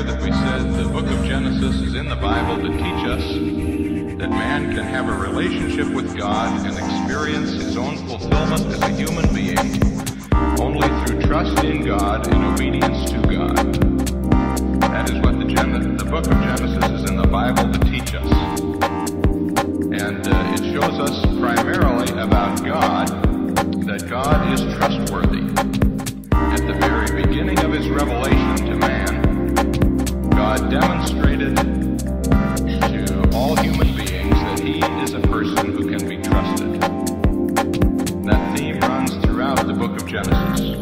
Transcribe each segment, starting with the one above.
earlier that we said the book of Genesis is in the Bible to teach us that man can have a relationship with God and experience his own fulfillment as a human being only through trust in God and obedience to God. That is what the book of Genesis is in the Bible to teach us. And it shows us primarily about God, that God is trustworthy. At the very beginning of his revelation to man, God demonstrated to all human beings that he is a person who can be trusted. That theme runs throughout the book of Genesis.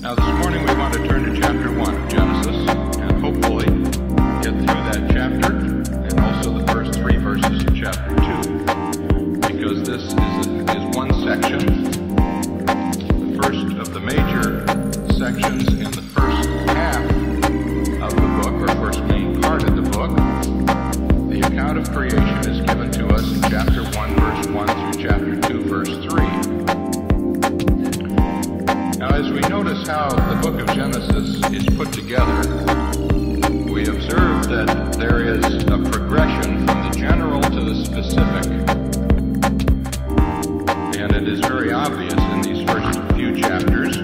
Now this morning we want to turn to chapter 1 of Genesis and hopefully get through that chapter and also the first 3 verses of chapter 2, because this is one section, the first of the major sections in the first half of the book, or first main part of the book. The account of creation is given to us in chapter 1 verse 1 through chapter 2 verse 3. Now as we notice how the book of Genesis is put together, we observe that there is a progression from the general to the specific. And it is very obvious in these first few chapters,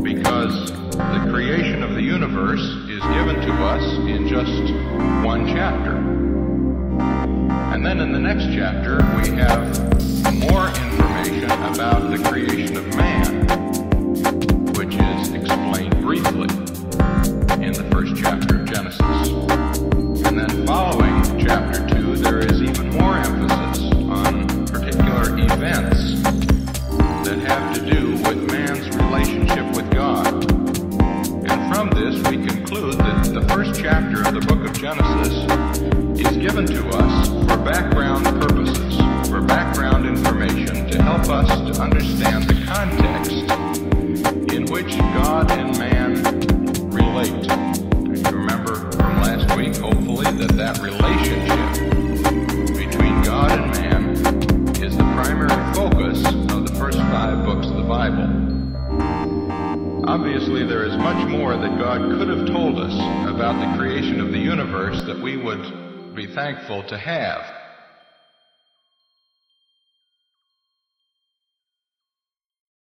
because the creation of the universe is given to us in just one chapter. And then in the next chapter, we have more information about the creation of man, which is explained briefly in the first chapter of Genesis. And then following chapter 2, there is even more emphasis on particular events that have to do with man's relationship with God. And from this we conclude that the first chapter of the book of Genesis is given to us for background purposes, for background information to help us to understand the context in which God and man relate. You remember from last week, hopefully, that relationship between God and man is the primary focus of the first 5 books of the Bible. Obviously, there is much more that God could have told us about the creation of the universe that we would be thankful to have.